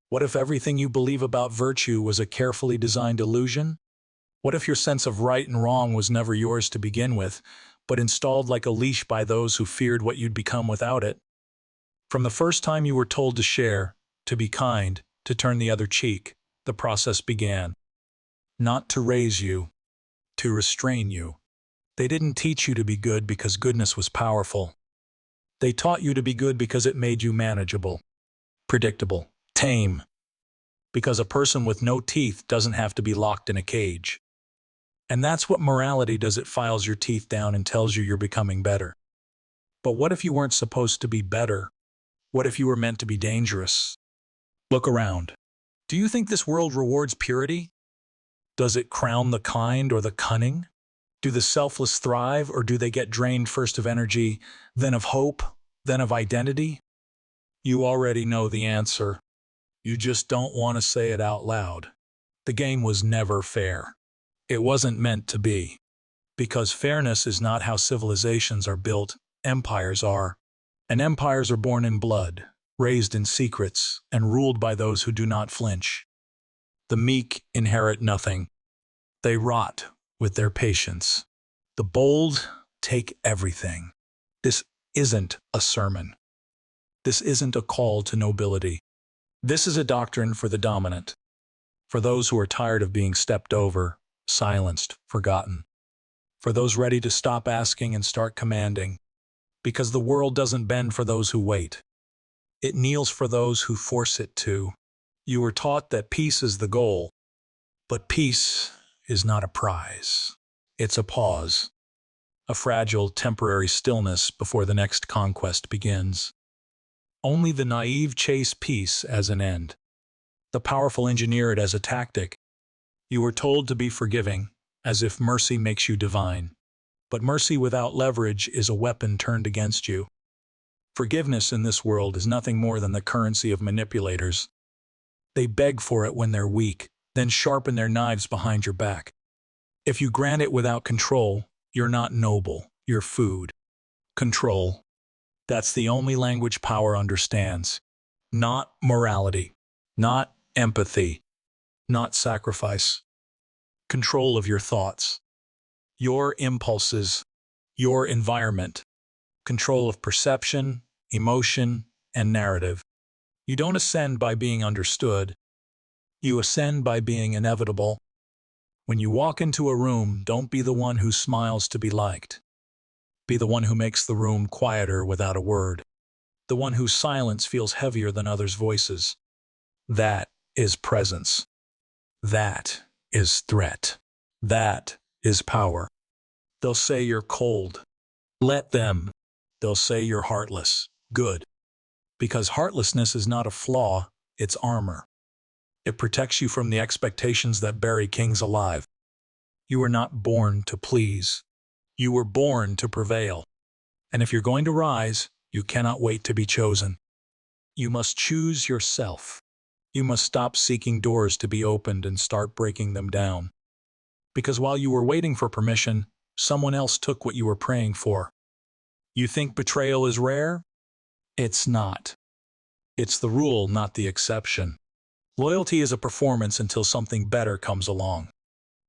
What if everything you believe about virtue was a carefully designed illusion? What if your sense of right and wrong was never yours to begin with, but installed like a leash by those who feared what you'd become without it? From the first time you were told to share, to be kind, to turn the other cheek, the process began. Not to raise you, to restrain you. They didn't teach you to be good because goodness was powerful. They taught you to be good because it made you manageable, predictable, tame. Because a person with no teeth doesn't have to be locked in a cage. And that's what morality does. It files your teeth down and tells you you're becoming better. But what if you weren't supposed to be better? What if you were meant to be dangerous? Look around. Do you think this world rewards purity? Does it crown the kind or the cunning? Do the selfless thrive, or do they get drained first of energy, then of hope, then of identity? You already know the answer. You just don't want to say it out loud. The game was never fair. It wasn't meant to be. Because fairness is not how civilizations are built, empires are. And empires are born in blood, raised in secrets, and ruled by those who do not flinch. The meek inherit nothing. They rot with their patience. The bold take everything. This isn't a sermon. This isn't a call to nobility. This is a doctrine for the dominant, for those who are tired of being stepped over, silenced, forgotten, for those ready to stop asking and start commanding, because the world doesn't bend for those who wait. It kneels for those who force it to. You were taught that peace is the goal, but peace is not a prize. It's a pause, a fragile, temporary stillness before the next conquest begins. Only the naive chase peace as an end. The powerful engineer it as a tactic. You were told to be forgiving, as if mercy makes you divine. But mercy without leverage is a weapon turned against you. Forgiveness in this world is nothing more than the currency of manipulators. They beg for it when they're weak, then sharpen their knives behind your back. If you grant it without control, you're not noble, you're food. Control. That's the only language power understands. Not morality, not empathy, not sacrifice. Control of your thoughts, your impulses, your environment. Control of perception, emotion, and narrative. You don't ascend by being understood. You ascend by being inevitable. When you walk into a room, don't be the one who smiles to be liked. Be the one who makes the room quieter without a word. The one whose silence feels heavier than others' voices. That is presence. That is threat. That is power. They'll say you're cold. Let them. They'll say you're heartless. Good. Because heartlessness is not a flaw, it's armor. It protects you from the expectations that bury kings alive. You were not born to please. You were born to prevail. And if you're going to rise, you cannot wait to be chosen. You must choose yourself. You must stop seeking doors to be opened and start breaking them down. Because while you were waiting for permission, someone else took what you were praying for. You think betrayal is rare? It's not. It's the rule, not the exception. Loyalty is a performance until something better comes along.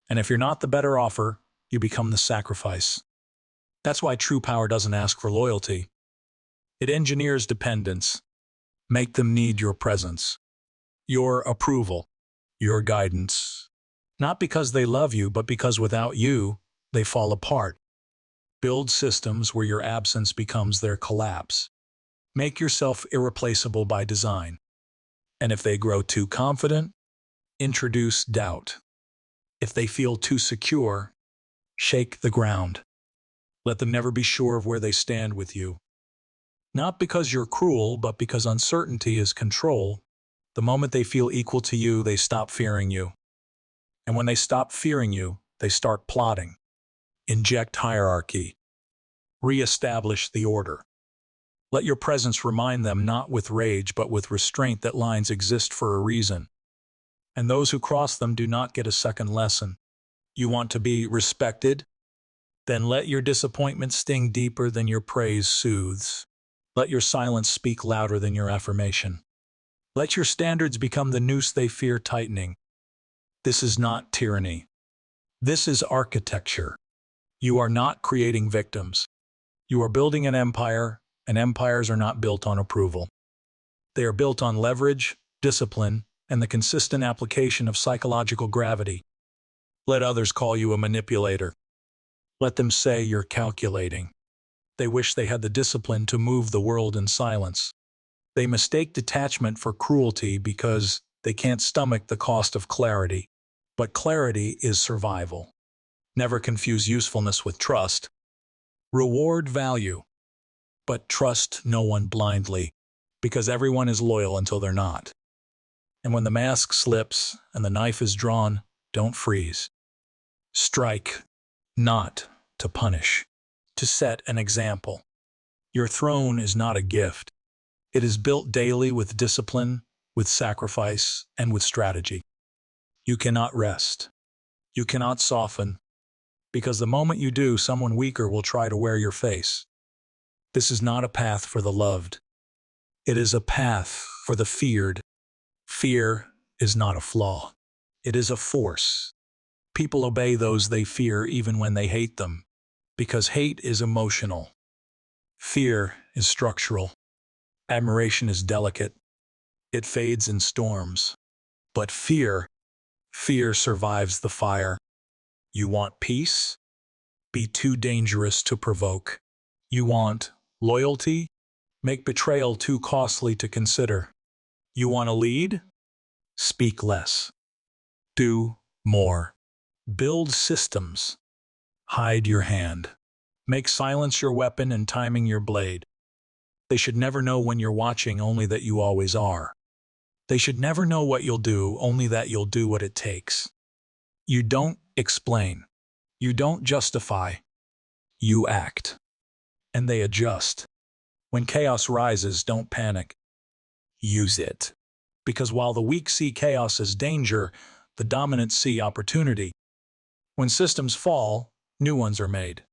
And if you're not the better offer, you become the sacrifice. That's why true power doesn't ask for loyalty. It engineers dependence. Make them need your presence, your approval, your guidance. Not because they love you, but because without you, they fall apart. Build systems where your absence becomes their collapse. Make yourself irreplaceable by design. And if they grow too confident, introduce doubt. If they feel too secure, shake the ground. Let them never be sure of where they stand with you. Not because you're cruel, but because uncertainty is control. The moment they feel equal to you, they stop fearing you. And when they stop fearing you, they start plotting. Inject hierarchy. Re-establish the order. Let your presence remind them not with rage, but with restraint that lines exist for a reason. And those who cross them do not get a second lesson. You want to be respected? Then let your disappointment sting deeper than your praise soothes. Let your silence speak louder than your affirmation. Let your standards become the noose they fear tightening. This is not tyranny. This is architecture. You are not creating victims. You are building an empire, and empires are not built on approval. They are built on leverage, discipline, and the consistent application of psychological gravity. Let others call you a manipulator. Let them say you're calculating. They wish they had the discipline to move the world in silence. They mistake detachment for cruelty because they can't stomach the cost of clarity. But clarity is survival. Never confuse usefulness with trust. Reward value, but trust no one blindly, because everyone is loyal until they're not. And when the mask slips and the knife is drawn, don't freeze. Strike, not to punish, to set an example. Your throne is not a gift. It is built daily with discipline, with sacrifice, and with strategy. You cannot rest. You cannot soften, because the moment you do, someone weaker will try to wear your face. This is not a path for the loved. It is a path for the feared. Fear is not a flaw. It is a force. People obey those they fear even when they hate them, because hate is emotional. Fear is structural. Admiration is delicate. It fades in storms. But fear survives the fire. You want peace? Be too dangerous to provoke. You want loyalty? Make betrayal too costly to consider. You want to lead? Speak less. Do more. Build systems. Hide your hand. Make silence your weapon and timing your blade. They should never know when you're watching, only that you always are. They should never know what you'll do, only that you'll do what it takes. You don't explain. You don't justify. You act. And they adjust. When chaos rises, don't panic. Use it. Because while the weak see chaos as danger, the dominant see opportunity. When systems fall, new ones are made.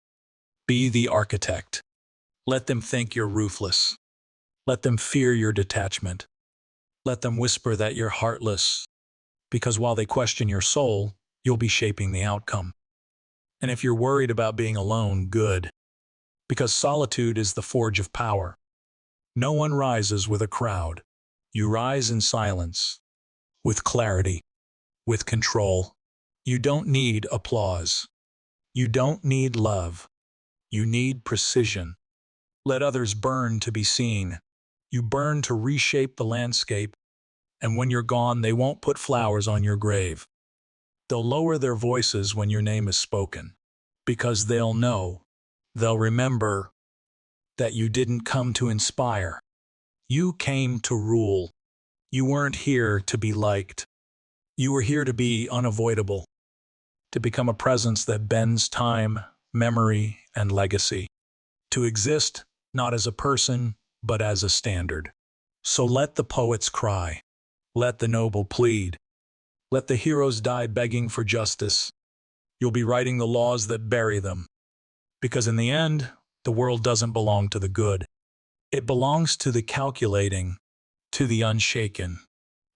Be the architect. Let them think you're ruthless. Let them fear your detachment. Let them whisper that you're heartless. Because while they question your soul, you'll be shaping the outcome. And if you're worried about being alone, good. Because solitude is the forge of power. No one rises with a crowd. You rise in silence, with clarity, with control. You don't need applause. You don't need love. You need precision. Let others burn to be seen. You burn to reshape the landscape, and when you're gone, they won't put flowers on your grave. They'll lower their voices when your name is spoken, because they'll know, they'll remember that you didn't come to inspire. You came to rule. You weren't here to be liked. You were here to be unavoidable, to become a presence that bends time, memory, and legacy, to exist not as a person, but as a standard. So let the poets cry. Let the noble plead. Let the heroes die begging for justice. You'll be writing the laws that bury them. Because in the end, the world doesn't belong to the good. It belongs to the calculating, to the unshaken,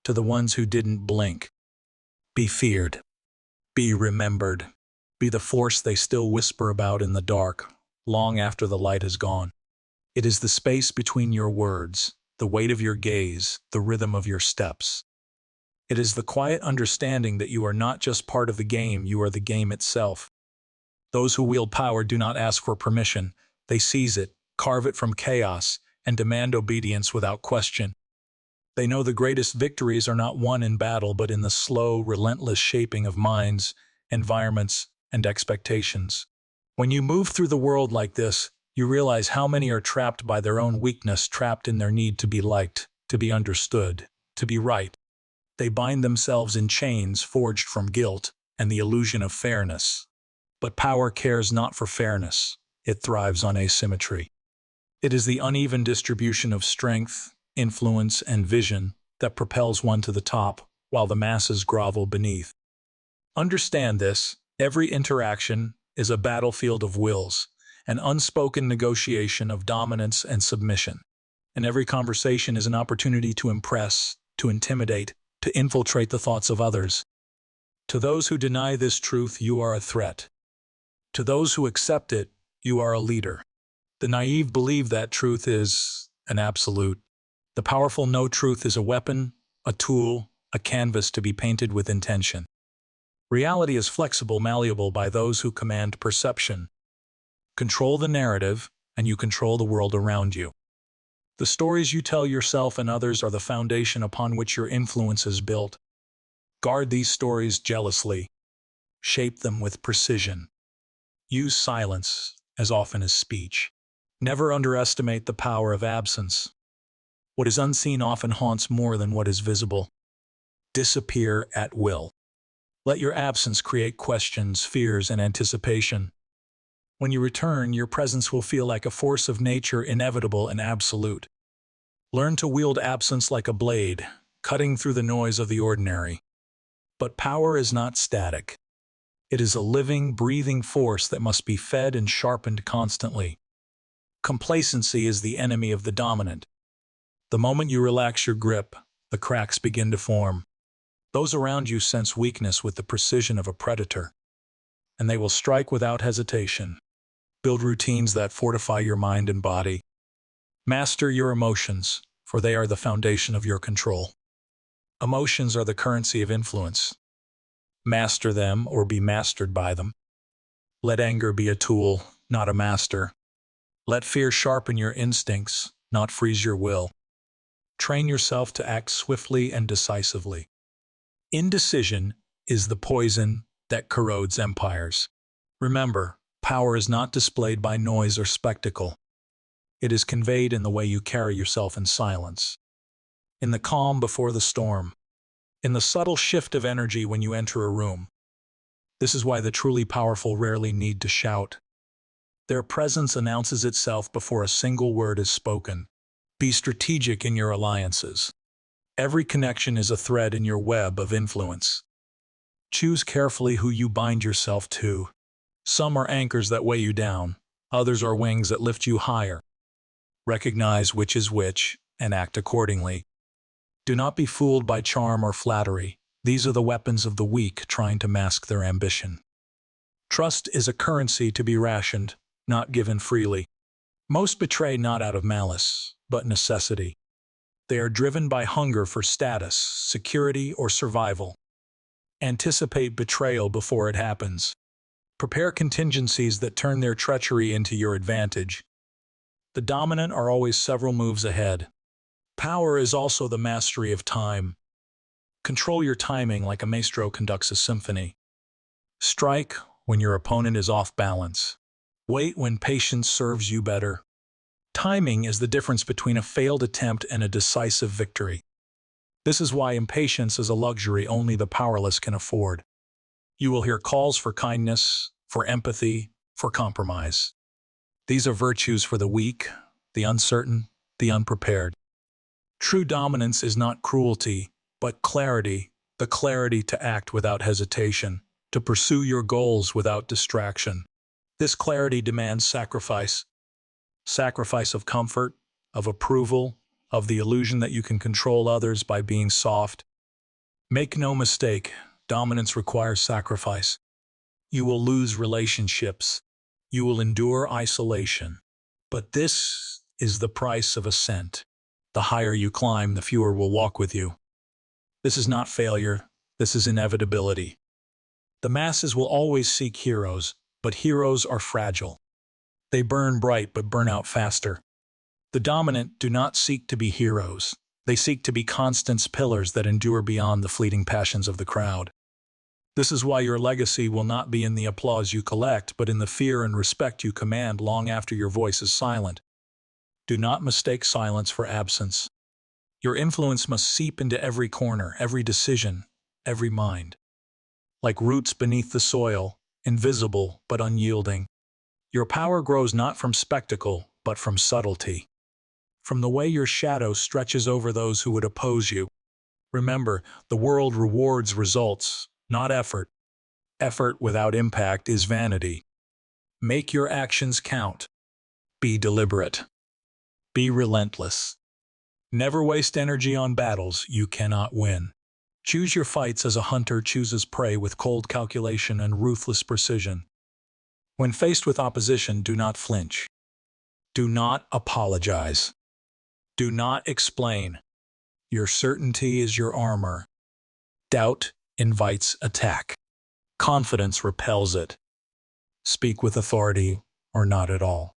to the ones who didn't blink. Be feared. Be remembered. Be the force they still whisper about in the dark, long after the light is gone. It is the space between your words, the weight of your gaze, the rhythm of your steps. It is the quiet understanding that you are not just part of the game, you are the game itself. Those who wield power do not ask for permission. They seize it, carve it from chaos, and demand obedience without question. They know the greatest victories are not won in battle, but in the slow, relentless shaping of minds, environments, and expectations. When you move through the world like this, you realize how many are trapped by their own weakness, trapped in their need to be liked, to be understood, to be right. They bind themselves in chains forged from guilt and the illusion of fairness. But power cares not for fairness. It thrives on asymmetry. It is the uneven distribution of strength, influence, and vision that propels one to the top, while the masses grovel beneath. Understand this: every interaction is a battlefield of wills, an unspoken negotiation of dominance and submission. And every conversation is an opportunity to impress, to intimidate, to infiltrate the thoughts of others. To those who deny this truth, you are a threat. To those who accept it, you are a leader. The naive believe that truth is an absolute. The powerful know truth is a weapon, a tool, a canvas to be painted with intention. Reality is flexible, malleable by those who command perception. Control the narrative, and you control the world around you. The stories you tell yourself and others are the foundation upon which your influence is built. Guard these stories jealously. Shape them with precision. Use silence as often as speech. Never underestimate the power of absence. What is unseen often haunts more than what is visible. Disappear at will. Let your absence create questions, fears, and anticipation. When you return, your presence will feel like a force of nature, inevitable and absolute. Learn to wield absence like a blade, cutting through the noise of the ordinary. But power is not static. It is a living, breathing force that must be fed and sharpened constantly. Complacency is the enemy of the dominant. The moment you relax your grip, the cracks begin to form. Those around you sense weakness with the precision of a predator, and they will strike without hesitation. Build routines that fortify your mind and body. Master your emotions, for they are the foundation of your control. Emotions are the currency of influence. Master them or be mastered by them. Let anger be a tool, not a master. Let fear sharpen your instincts, not freeze your will. Train yourself to act swiftly and decisively. Indecision is the poison that corrodes empires. Remember, power is not displayed by noise or spectacle. It is conveyed in the way you carry yourself in silence, in the calm before the storm, in the subtle shift of energy when you enter a room. This is why the truly powerful rarely need to shout. Their presence announces itself before a single word is spoken. Be strategic in your alliances. Every connection is a thread in your web of influence. Choose carefully who you bind yourself to. Some are anchors that weigh you down, others are wings that lift you higher. Recognize which is which and act accordingly. Do not be fooled by charm or flattery. These are the weapons of the weak trying to mask their ambition. Trust is a currency to be rationed, not given freely. Most betray not out of malice, but necessity. They are driven by hunger for status, security, or survival. Anticipate betrayal before it happens. Prepare contingencies that turn their treachery into your advantage. The dominant are always several moves ahead. Power is also the mastery of time. Control your timing like a maestro conducts a symphony. Strike when your opponent is off balance. Wait when patience serves you better. Timing is the difference between a failed attempt and a decisive victory. This is why impatience is a luxury only the powerless can afford. You will hear calls for kindness, for empathy, for compromise. These are virtues for the weak, the uncertain, the unprepared. True dominance is not cruelty, but clarity, the clarity to act without hesitation, to pursue your goals without distraction. This clarity demands sacrifice. Sacrifice of comfort, of approval, of the illusion that you can control others by being soft. Make no mistake, dominance requires sacrifice. You will lose relationships. You will endure isolation. But this is the price of ascent. The higher you climb, the fewer will walk with you. This is not failure. This is inevitability. The masses will always seek heroes, but heroes are fragile. They burn bright but burn out faster. The dominant do not seek to be heroes. They seek to be constant pillars that endure beyond the fleeting passions of the crowd. This is why your legacy will not be in the applause you collect, but in the fear and respect you command long after your voice is silent. Do not mistake silence for absence. Your influence must seep into every corner, every decision, every mind. Like roots beneath the soil, invisible but unyielding. Your power grows not from spectacle, but from subtlety. From the way your shadow stretches over those who would oppose you. Remember, the world rewards results, not effort. Effort without impact is vanity. Make your actions count. Be deliberate. Be relentless. Never waste energy on battles you cannot win. Choose your fights as a hunter chooses prey with cold calculation and ruthless precision. When faced with opposition, do not flinch. Do not apologize. Do not explain. Your certainty is your armor. Doubt invites attack. Confidence repels it. Speak with authority or not at all.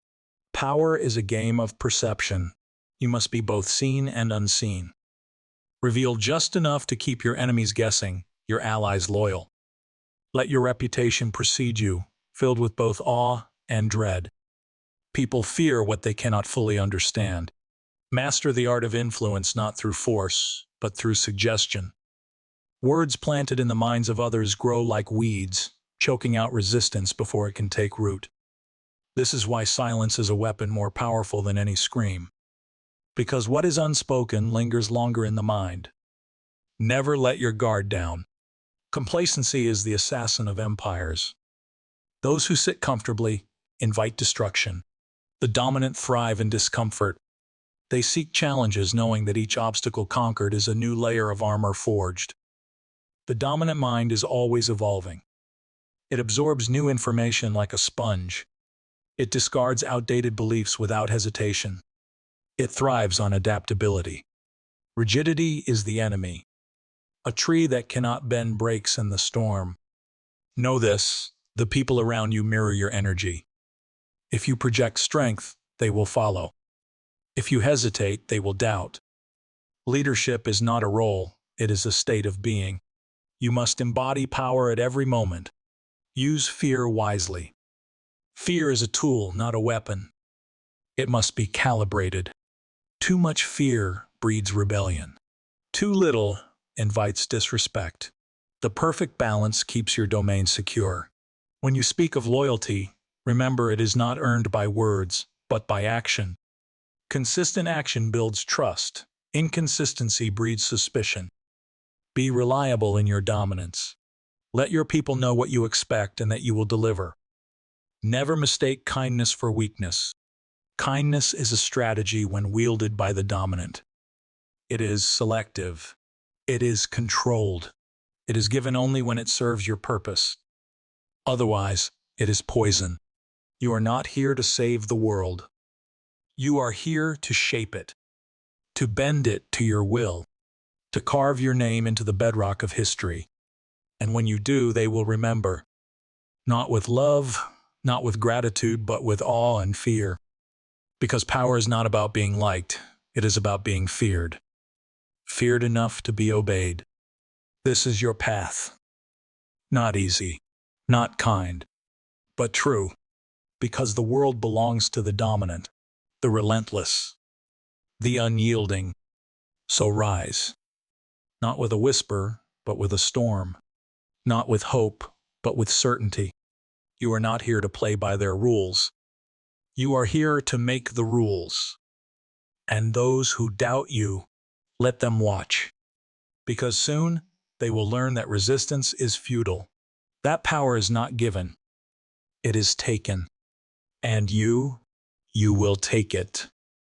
Power is a game of perception. You must be both seen and unseen. Reveal just enough to keep your enemies guessing, your allies loyal. Let your reputation precede you, filled with both awe and dread. People fear what they cannot fully understand. Master the art of influence not through force, but through suggestion. Words planted in the minds of others grow like weeds, choking out resistance before it can take root. This is why silence is a weapon more powerful than any scream. Because what is unspoken lingers longer in the mind. Never let your guard down. Complacency is the assassin of empires. Those who sit comfortably invite destruction. The dominant thrive in discomfort. They seek challenges knowing that each obstacle conquered is a new layer of armor forged. The dominant mind is always evolving. It absorbs new information like a sponge. It discards outdated beliefs without hesitation. It thrives on adaptability. Rigidity is the enemy. A tree that cannot bend breaks in the storm. Know this, the people around you mirror your energy. If you project strength, they will follow. If you hesitate, they will doubt. Leadership is not a role, it is a state of being. You must embody power at every moment. Use fear wisely. Fear is a tool, not a weapon. It must be calibrated. Too much fear breeds rebellion. Too little invites disrespect. The perfect balance keeps your domain secure. When you speak of loyalty, remember it is not earned by words, but by action. Consistent action builds trust. Inconsistency breeds suspicion. Be reliable in your dominance. Let your people know what you expect and that you will deliver. Never mistake kindness for weakness. Kindness is a strategy when wielded by the dominant. It is selective. It is controlled. It is given only when it serves your purpose. Otherwise, it is poison. You are not here to save the world. You are here to shape it, to bend it to your will, to carve your name into the bedrock of history. And when you do, they will remember. Not with love, not with gratitude, but with awe and fear. Because power is not about being liked, it is about being feared. Feared enough to be obeyed. This is your path. Not easy, not kind, but true. Because the world belongs to the dominant, the relentless, the unyielding. So rise. Not with a whisper, but with a storm. Not with hope, but with certainty. You are not here to play by their rules. You are here to make the rules. And those who doubt you, let them watch. Because soon, they will learn that resistance is futile. That power is not given. It is taken. And you will take it.